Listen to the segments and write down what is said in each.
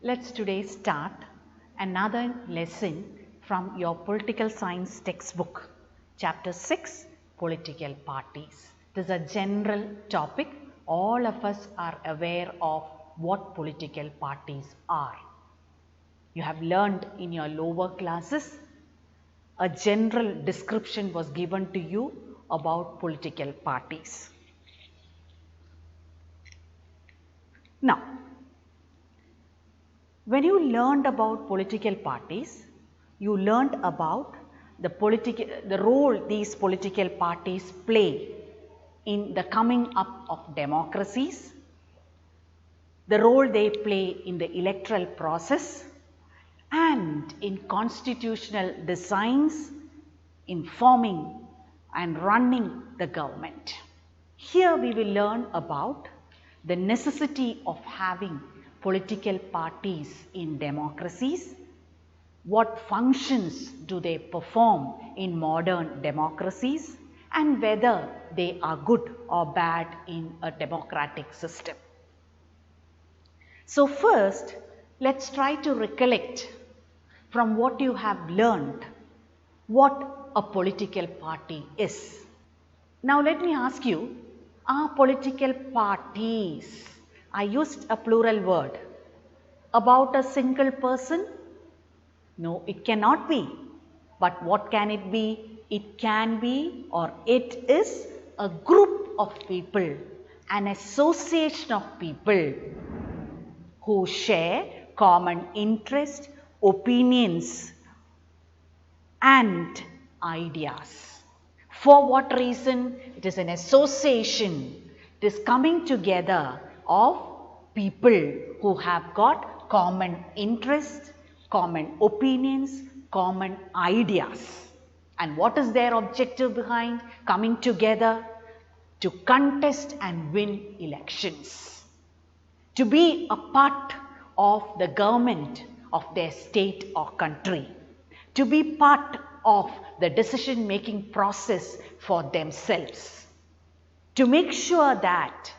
Let's today start another lesson from your political science textbook, chapter 6, political parties. This is a general topic. All of us are aware of what political parties are. You have learned in your lower classes, a general description was given to you about political parties. Now, when you learned about political parties, you learned about the role these political parties play in the coming up of democracies, the role they play in the electoral process and in constitutional designs, in forming and running the government. Here we will learn about the necessity of having political parties in democracies, what functions do they perform in modern democracies, and whether they are good or bad in a democratic system. So first, let's try to recollect from what you have learned what a political party is. Now let me ask you, are political parties, I used a plural word, about a single person? No, it cannot be. But what can it be? It can be, or it is, a group of people, an association of people who share common interest, opinions and ideas. For what reason? It is an association. It is coming together of people who have got common interests, common opinions, common ideas. And what is their objective behind coming together? To contest and win elections. To be a part of the government of their state or country. To be part of the decision making process for themselves. To make sure that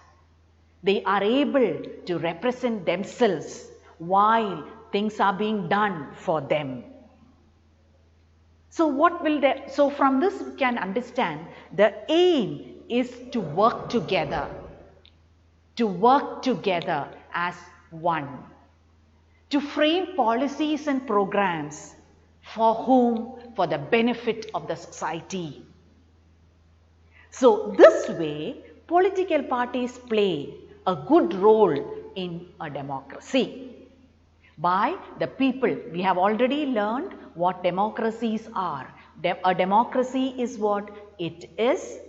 they are able to represent themselves while things are being done for them. So from this we can understand the aim is to work together as one, to frame policies and programs for whom? For the benefit of the society. So this way, political parties play a good role in a democracy. By the people, we have already learned what democracies are. A democracy is what? It is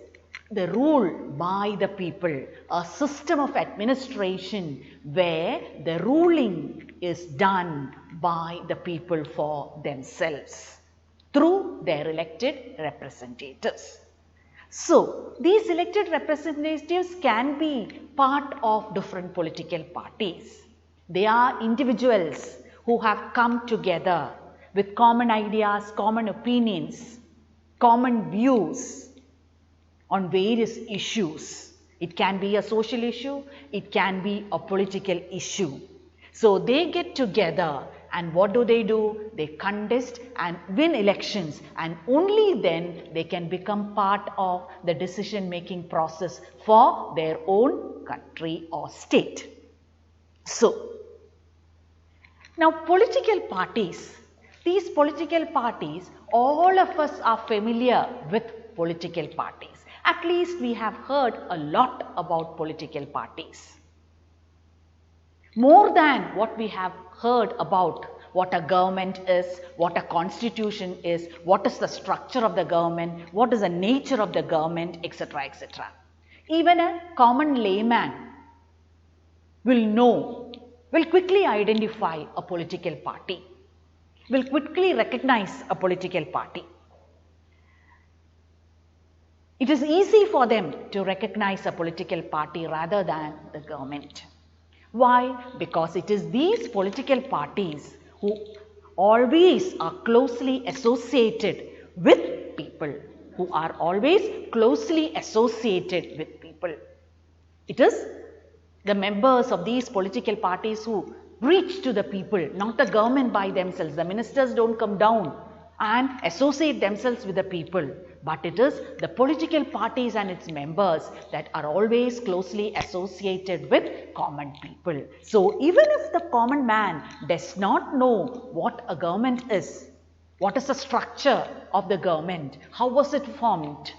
the rule by the people, a system of administration where the ruling is done by the people for themselves through their elected representatives. So, these elected representatives can be part of different political parties. They are individuals who have come together with common ideas, common opinions, common views on various issues. It can be a social issue, it can be a political issue. So they get together and what do? They contest and win elections, and only then they can become part of the decision making process for their own country or state. So, now political parties, these political parties, all of us are familiar with political parties. At least we have heard a lot about political parties. More than what we have heard about what a government is, what a constitution is, what is the structure of the government, what is the nature of the government, etc., etc. Even a common layman will quickly identify a political party, will quickly recognize a political party. It is easy for them to recognize a political party rather than the government. Why? Because it is these political parties who always are closely associated with people, who are always closely associated with people. It is the members of these political parties who reach to the people, not the government by themselves. The ministers don't come down and associate themselves with the people, but it is the political parties and its members that are always closely associated with common people. So even if the common man does not know what a government is, what is the structure of the government, how was it formed,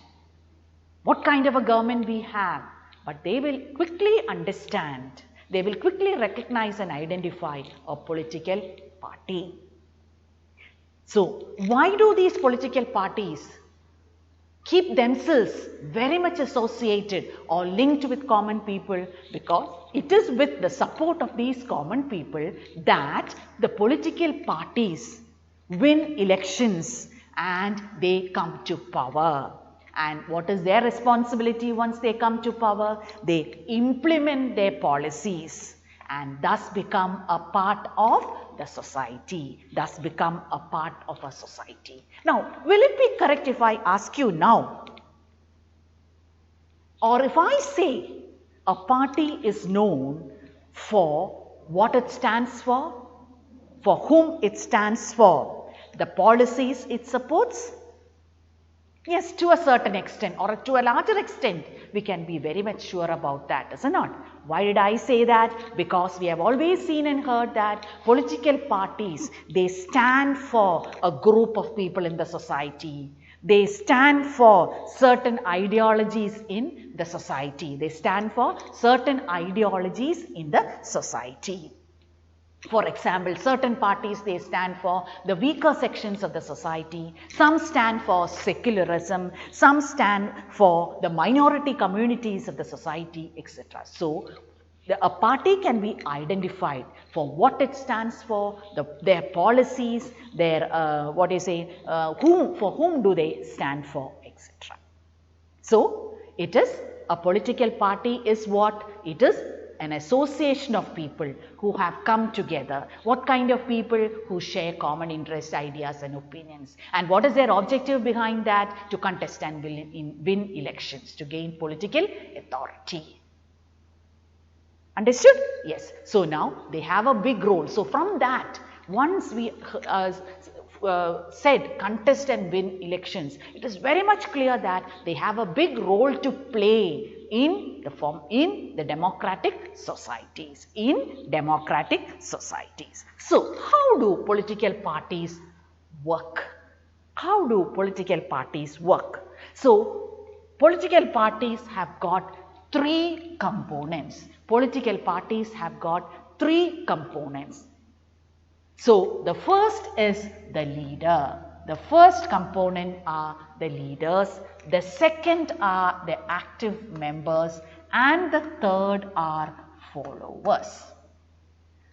what kind of a government we have, but they will quickly understand, they will quickly recognize and identify a political party. So why do these political parties keep themselves very much associated or linked with common people? Because it is with the support of these common people that the political parties win elections and they come to power. And what is their responsibility once they come to power? They implement their policies and thus become a part of the society, thus become a part of a society. Now, will it be correct if I ask you now, or if I say a party is known for what it stands for whom it stands for, the policies it supports? Yes, to a certain extent or to a larger extent, we can be very much sure about that, is it not? Why did I say that? Because we have always seen and heard that political parties, they stand for a group of people in the society. They stand for certain ideologies in the society. They stand for certain ideologies in the society. For example, certain parties, they stand for the weaker sections of the society. Some stand for secularism. Some stand for the minority communities of the society, etc. So, a party can be identified for what it stands for, their policies, their for whom do they stand for, etc. So, it is a political party is what? It is an association of people who have come together. What kind of people? Who share common interests, ideas and opinions. And what is their objective behind that? To contest and win elections, to gain political authority. Understood? Yes. So now they have a big role. So from that, once we said contest and win elections, it is very much clear that they have a big role to play in the democratic societies, So how do political parties work? How do political parties work? So political parties have got three components. Political parties have got three components. So the first is the leader. The first component are the leaders, the second are the active members, and the third are followers.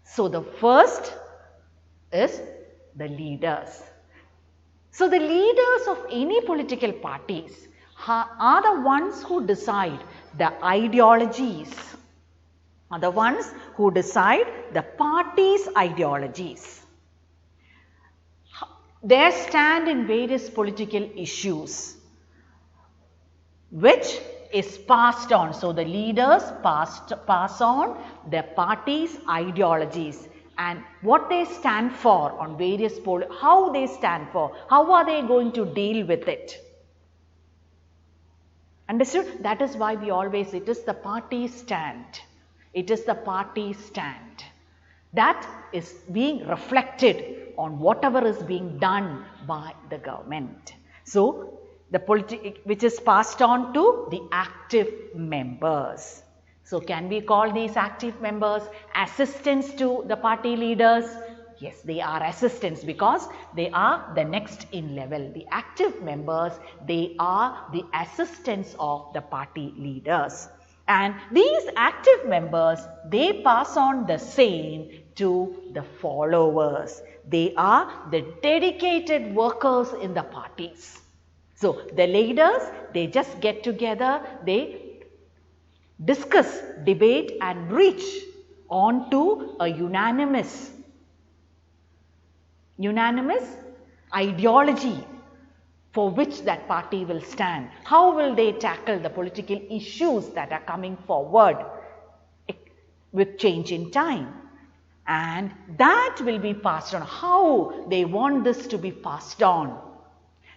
So the first is the leaders. So the leaders of any political parties are the ones who decide the ideologies, are the ones who decide the party's ideologies. Their stand in various political issues, which is passed on. So the leaders pass on the party's ideologies and what they stand for on various how they stand for, how are they going to deal with it. Understood? That is why we always, it is the party stand. It is the party stand. That is being reflected on whatever is being done by the government. So, which is passed on to the active members. So, can we call these active members assistants to the party leaders? Yes, they are assistants because they are the next in level. The active members, they are the assistants of the party leaders. And these active members, they pass on the same to the followers. They are the dedicated workers in the parties. So, the leaders, they just get together, they discuss, debate and reach on to a unanimous ideology for which that party will stand. How will they tackle the political issues that are coming forward with change in time? and that will be passed on. How they want this to be passed on?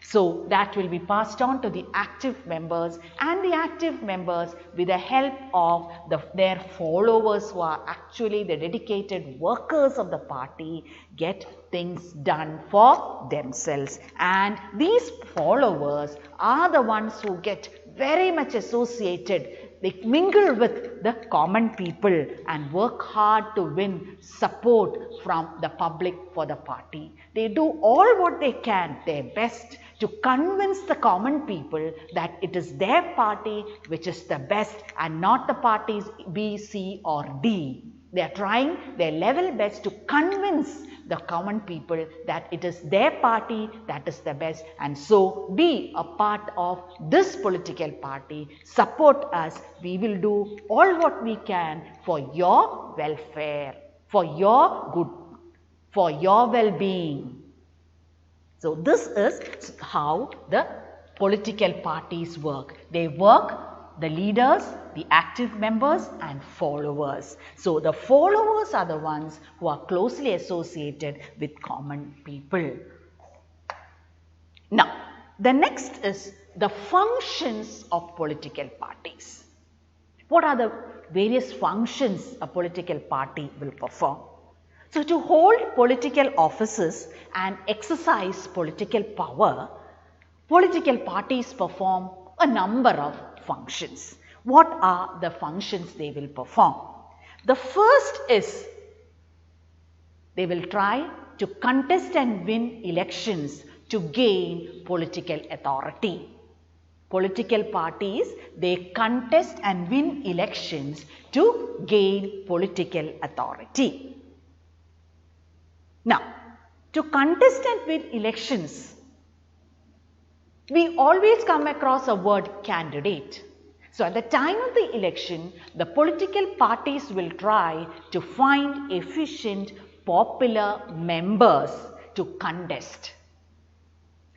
So that will be passed on to the active members, and the active members, with the help of their followers who are actually the dedicated workers of the party, get things done for themselves. And these followers are the ones who get very much associated. They mingle with the common people and work hard to win support from the public for the party. They do all what they can, their best, to convince the common people that it is their party which is the best and not the parties B, C or D. They are trying their level best to convince the common people that it is their party that is the best, and so be a part of this political party, support us, we will do all what we can for your welfare, for your good, for your well-being. So this is how the political parties work. They work, the leaders, the active members and followers. So the followers are the ones who are closely associated with common people. Now, the next is the functions of political parties. What are the various functions a political party will perform? So to hold political offices and exercise political power, political parties perform a number of functions. What are the functions they will perform? The first is they will try to contest and win elections to gain political authority. Political parties, they contest and win elections to gain political authority. Now, to contest and win elections, we always come across a word candidate. So at the time of the election, the political parties will try to find efficient, popular members to contest.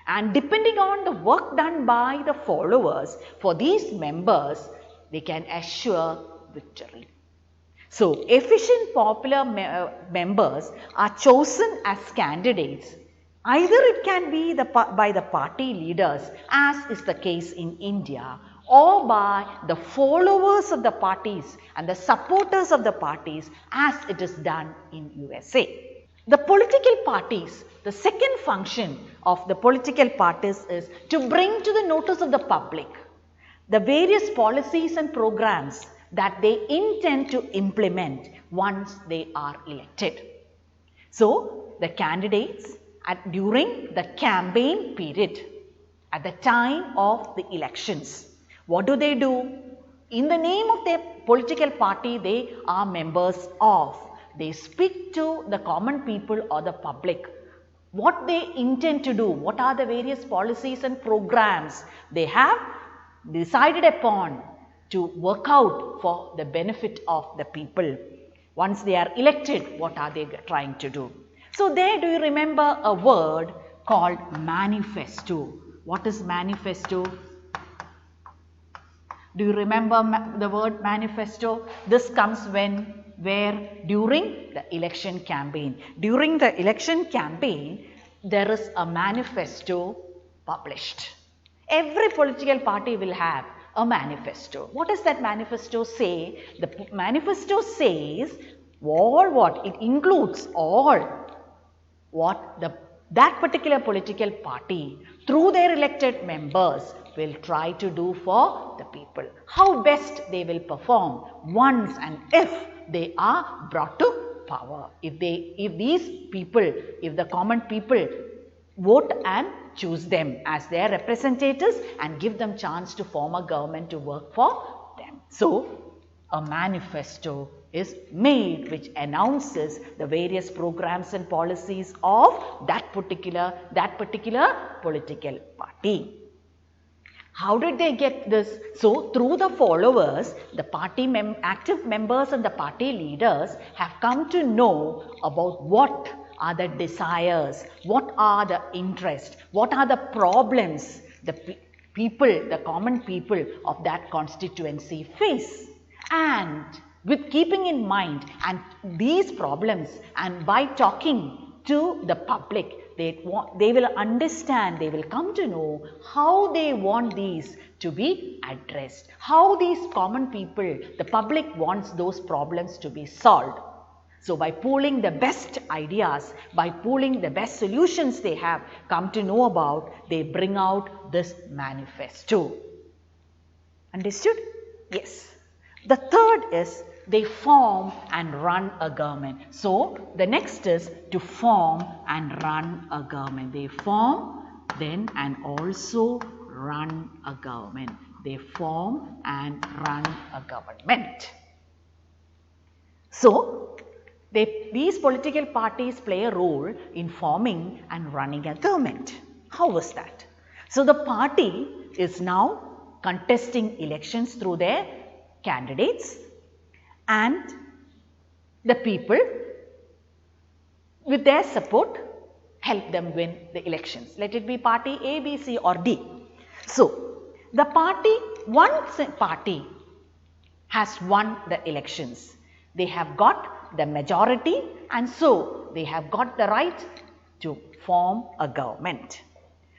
And depending on the work done by the followers, for these members, they can assure victory. So efficient, popular members are chosen as candidates. Either it can be by the party leaders, as is the case in India, or by the followers of the parties and the supporters of the parties, as it is done in USA. The political parties, the second function of the political parties is to bring to the notice of the public the various policies and programs that they intend to implement once they are elected. So, the candidates during the campaign period, at the time of the elections, what do? In the name of their political party they are members of. They speak to the common people or the public what they intend to do, what are the various policies and programs they have decided upon to work out for the benefit of the people. Once they are elected, what are they trying to do? So there, do you remember a word called manifesto? What is manifesto? Do you remember the word manifesto? This comes where during the election campaign. During the election campaign, there is a manifesto published. Every political party will have a manifesto. What does that manifesto say? The manifesto says it includes all what that particular political party through their elected members will try to do for the people. How best they will perform once and if they are brought to power. If the common people vote and choose them as their representatives and give them chance to form a government to work for them. So, a manifesto is made which announces the various programs and policies of that particular political party. How did they get this? So, through the followers, the party active members and the party leaders have come to know about what are the desires, what are the interests, what are the problems the common people of that constituency face. And with keeping in mind and these problems, and by talking to the public, they will understand, they will come to know how they want these to be addressed, how these common people, the public wants those problems to be solved. So by pooling the best ideas, by pooling the best solutions they have come to know about, they bring out this manifesto. Understood? Yes. The third is they form and run a government. So the next is to form and run a government. They form then and also run a government. They form and run a government. So these political parties play a role in forming and running a government. How was that? So the party is now contesting elections through their candidates, and the people with their support help them win the elections. Let it be party A, B, C or D. So the one party has won the elections. They have got the majority, and so they have got the right to form a government.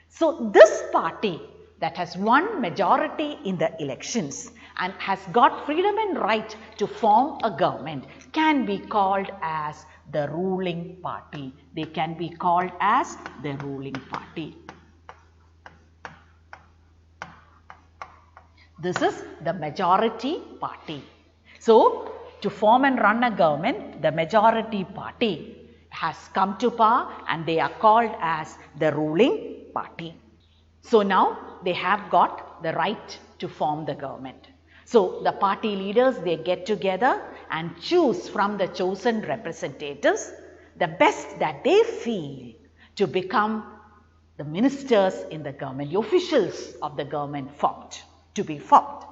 So this party that has won majority in the elections and has got freedom and right to form a government can be called as the ruling party. They can be called as the ruling party. This is the majority party. So to form and run a government, the majority party has come to power and they are called as the ruling party. So now they have got the right to form the government. So the party leaders, they get together and choose from the chosen representatives the best that they feel to become the ministers in the government, the officials of the government to be formed.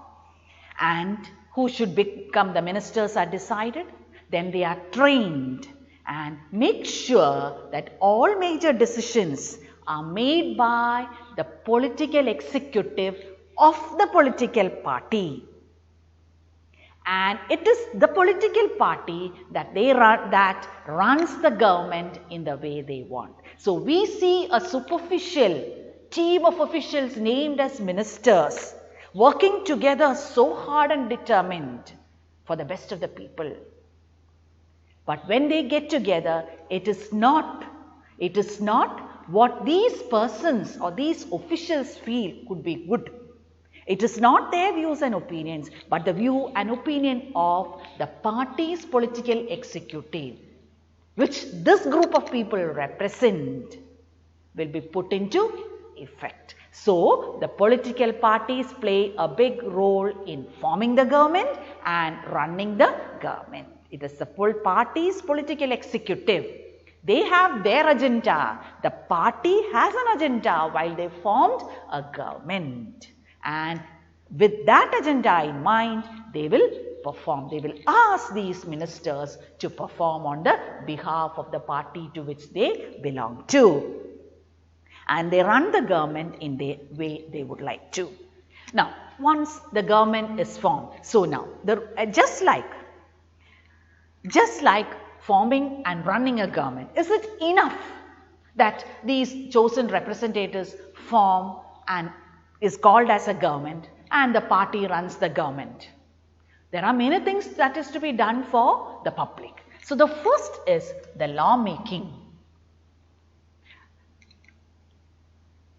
And who should become the ministers are decided. Then they are trained and make sure that all major decisions are made by the political executive of the political party. And it is the political party that runs the government in the way they want. So we see a superficial team of officials named as ministers working together so hard and determined for the best of the people. But when they get together, it is not what these persons or these officials feel could be good. It is not their views and opinions, but the view and opinion of the party's political executive, which this group of people represent, will be put into effect. So the political parties play a big role in forming the government and running the government. It is the party's political executive. They have their agenda. The party has an agenda while they formed a government. And with that agenda in mind, they will perform. They will ask these ministers to perform on the behalf of the party to which they belong to. And they run the government in the way they would like to. Now, once the government is formed, so now, just like forming and running a government, is it enough that these chosen representatives form and is called as a government and the party runs the government? There are many things that is to be done for the public. So the first is the law making.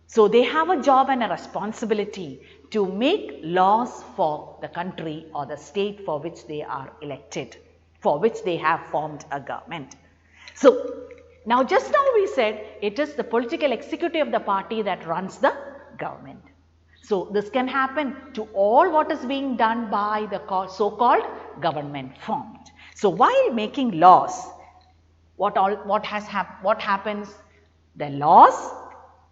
So they have a job and a responsibility to make laws for the country or the state for which they are elected, for which they have formed a government. So now just now we said it is the political executive of the party that runs the government. So this can happen to all what is being done by the so-called government formed. So while making laws, what happens? The laws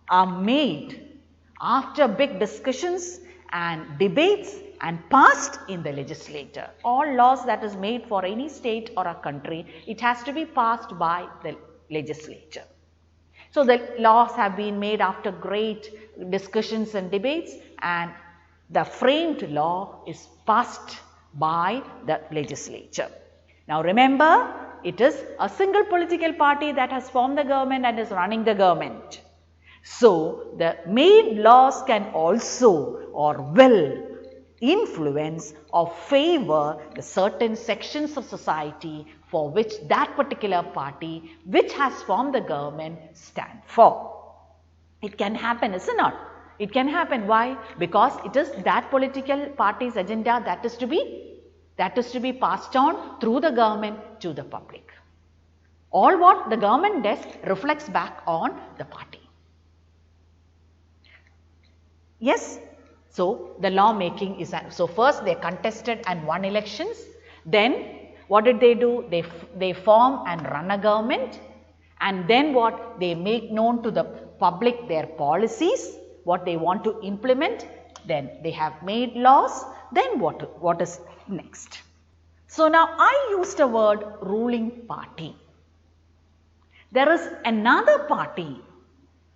are made after big discussions and debates and passed in the legislature. All laws that is made for any state or a country, it has to be passed by the legislature. So the laws have been made after great discussions and debates, and the framed law is passed by the legislature. Now remember, it is a single political party that has formed the government and is running the government. So the made laws can also or will influence or favor the certain sections of society for which that particular party which has formed the government stand for. It can happen, is it not? It can happen. Why? Because it is that political party's agenda that is to be passed on through the government to the public. All what the government does reflects back on the party. Yes? So the law making is, so first they contested and won elections. Then what did they do? They form and run a government. And then what? They make known to the public their policies, what they want to implement. Then they have made laws. Then what is next? So now I used the word ruling party. There is another party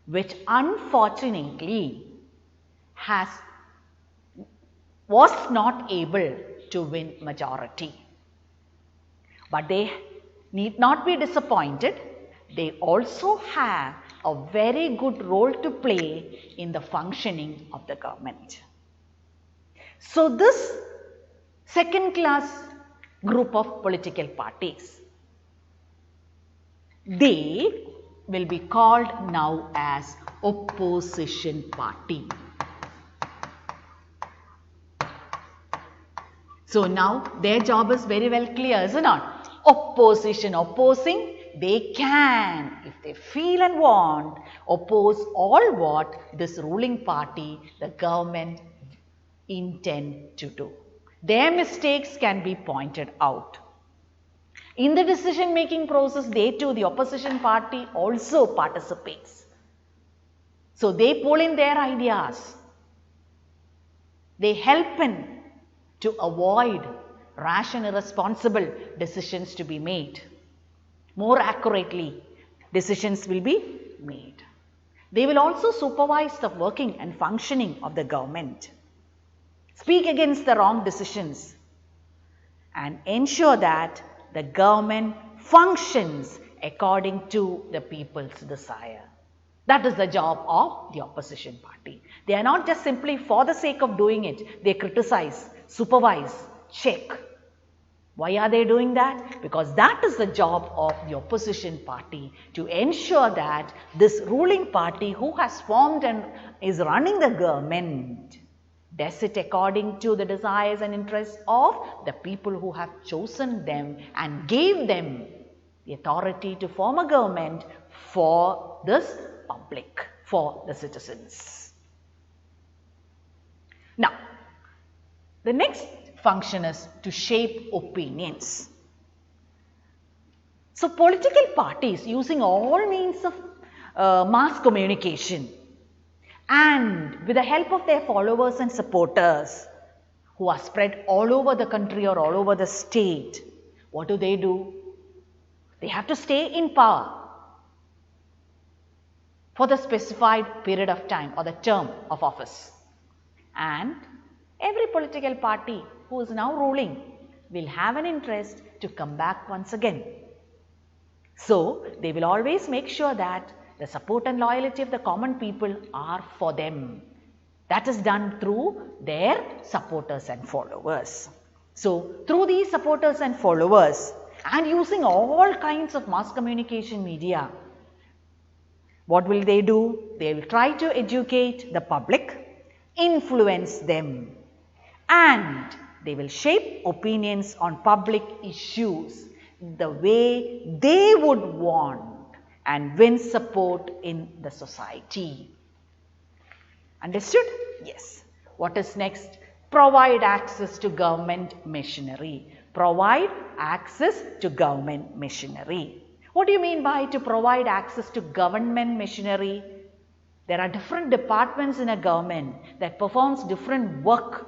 which unfortunately was not able to win majority. But they need not be disappointed. They also have a very good role to play in the functioning of the government. So this second class group of political parties, they will be called now as opposition party. So now their job is very well clear, is it not? Opposition, opposing, they can, if they feel and want, oppose all what this ruling party, the government, intend to do. Their mistakes can be pointed out. In the decision making process, they too, the opposition party also participates. So they pull in their ideas. They help in to avoid rash and irresponsible decisions to be made. More accurately, decisions will be made. They will also supervise the working and functioning of the government, speak against the wrong decisions, and ensure that the government functions according to the people's desire. That is the job of the opposition party. They are not just simply for the sake of doing it. They criticize, supervise, check. Why are they doing that? Because that is the job of the opposition party, to ensure that this ruling party who has formed and is running the government does it according to the desires and interests of the people who have chosen them and gave them the authority to form a government for this public, for the citizens. Now, the next function is to shape opinions. So, political parties, using all means of mass communication and with the help of their followers and supporters who are spread all over the country or all over the state, what do? They have to stay in power for the specified period of time or the term of office. And every political party who is now ruling will have an interest to come back once again. So, they will always make sure that the support and loyalty of the common people are for them. That is done through their supporters and followers. So, through these supporters and followers and using all kinds of mass communication media, what will they do? They will try to educate the public, influence them, and they will shape opinions on public issues the way they would want and win support in the society. Understood? Yes. What is next? Provide access to government machinery. Provide access to government machinery. What do you mean by to provide access to government machinery? There are different departments in a government that performs different work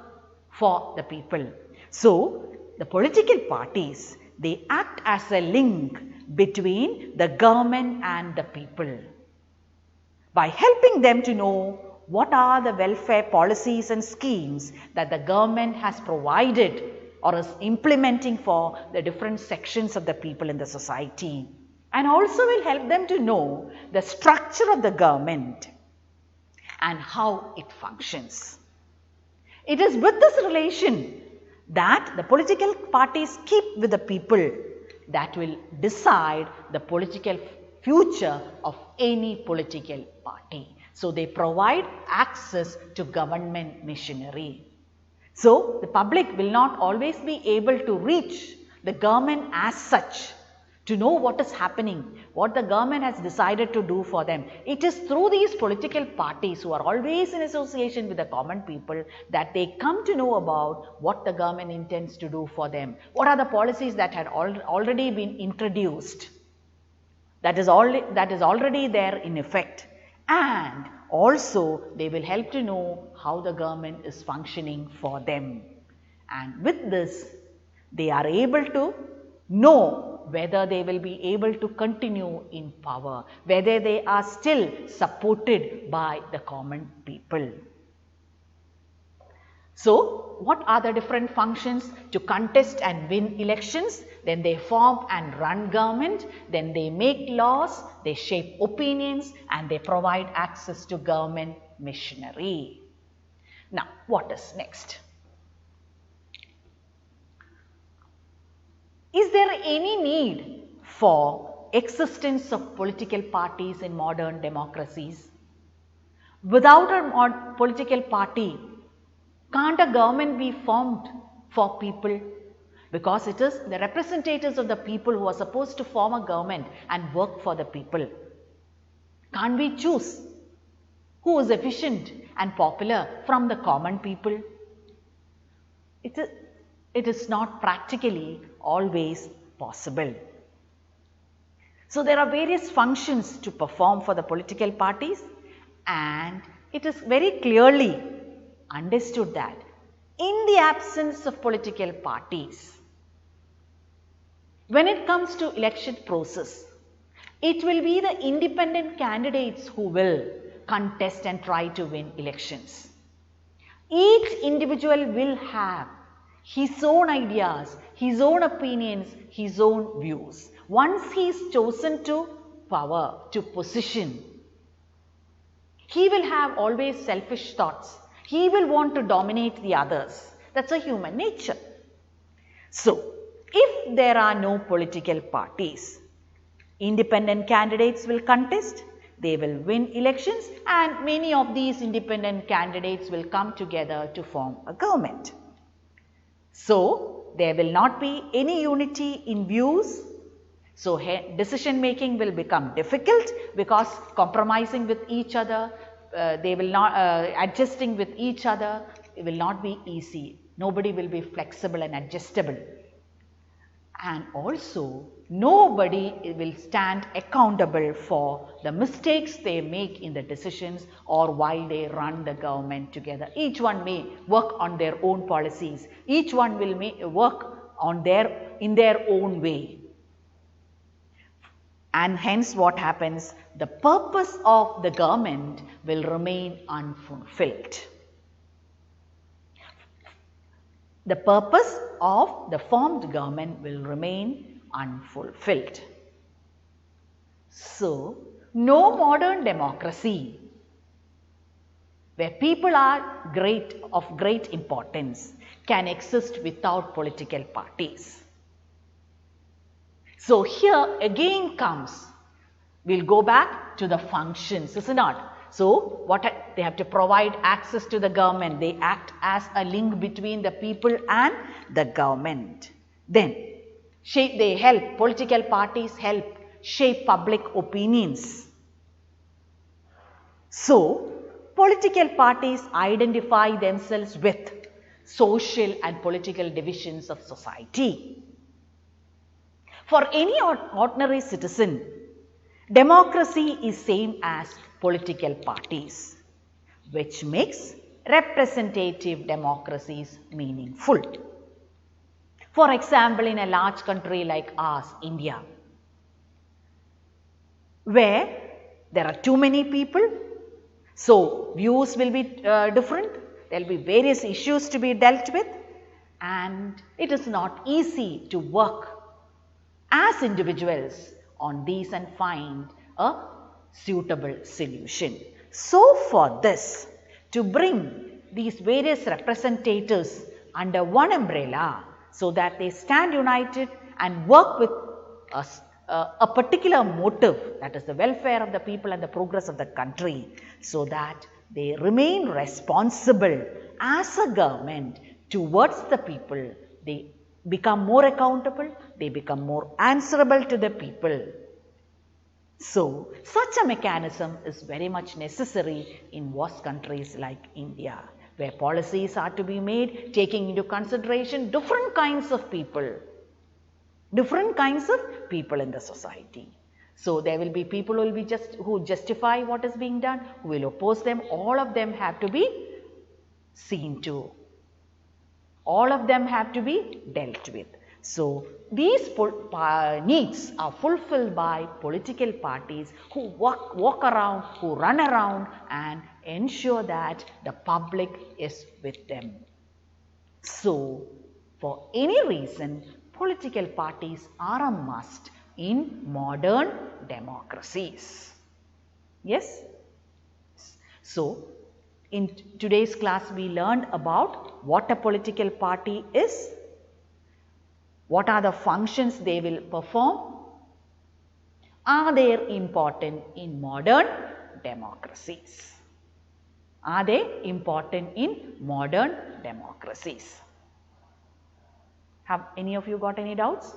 for the people. So, the political parties, they act as a link between the government and the people by helping them to know what are the welfare policies and schemes that the government has provided or is implementing for the different sections of the people in the society, and also will help them to know the structure of the government and how it functions. It is with this relation that the political parties keep with the people that will decide the political future of any political party. So, they provide access to government machinery. So, the public will not always be able to reach the government as such to know what is happening, what the government has decided to do for them. It is through these political parties who are always in association with the common people that they come to know about what the government intends to do for them. What are the policies that had already been introduced, that is already there in effect, and also they will help to know how the government is functioning for them. And with this, they are able to know whether they will be able to continue in power, whether they are still supported by the common people. So, what are the different functions? To contest and win elections, then they form and run government, then they make laws, they shape opinions, and they provide access to government machinery. Now, what is next? Is there any need for existence of political parties in modern democracies? Without a political party, can't a government be formed for people? Because it is the representatives of the people who are supposed to form a government and work for the people. Can't we choose who is efficient and popular from the common people? It is not practically always possible. So, there are various functions to perform for the political parties, and it is very clearly understood that in the absence of political parties, when it comes to election process, it will be the independent candidates who will contest and try to win elections. Each individual will have his own ideas, his own opinions, his own views. Once he is chosen to power, to position, he will have always selfish thoughts. He will want to dominate the others. That's a human nature. So, if there are no political parties, independent candidates will contest, they will win elections, and many of these independent candidates will come together to form a government. So, there will not be any unity in views. So, decision making will become difficult because compromising with each other, they will not adjusting with each other, it will not be easy. Nobody will be flexible and adjustable. And also, nobody will stand accountable for the mistakes they make in the decisions or while they run the government together. Each one may work on their own policies. Each one will work on in their own way. And hence what happens? The purpose of the government will remain unfulfilled. The purpose of the formed government will remain unfulfilled. So, no modern democracy where people are of great importance can exist without political parties. So, here again comes, we'll go back to the functions, is it not? So, they have to provide access to the government. They act as a link between the people and the government. Then, political parties help shape public opinions. So, political parties identify themselves with social and political divisions of society. For any ordinary citizen, democracy is same as political parties, which makes representative democracies meaningful. For example, in a large country like ours, India, where there are too many people, so views will be different, there will be various issues to be dealt with, and it is not easy to work as individuals on these and find a suitable solution. So for this, to bring these various representatives under one umbrella so that they stand united and work with a particular motive, that is the welfare of the people and the progress of the country, so that they remain responsible as a government towards the people. They become more accountable, they become more answerable to the people. So, such a mechanism is very much necessary in vast countries like India, where policies are to be made taking into consideration different kinds of people in the society. So, there will be people who will be who justify what is being done, who will oppose them. All of them have to be seen to. All of them have to be dealt with. So, these needs are fulfilled by political parties who walk around, who run around and ensure that the public is with them. So, for any reason, political parties are a must in modern democracies. Yes? So, in today's class we learned about what a political party is, what are the functions they will perform, are they important in modern democracies? Are they important in modern democracies? Have any of you got any doubts?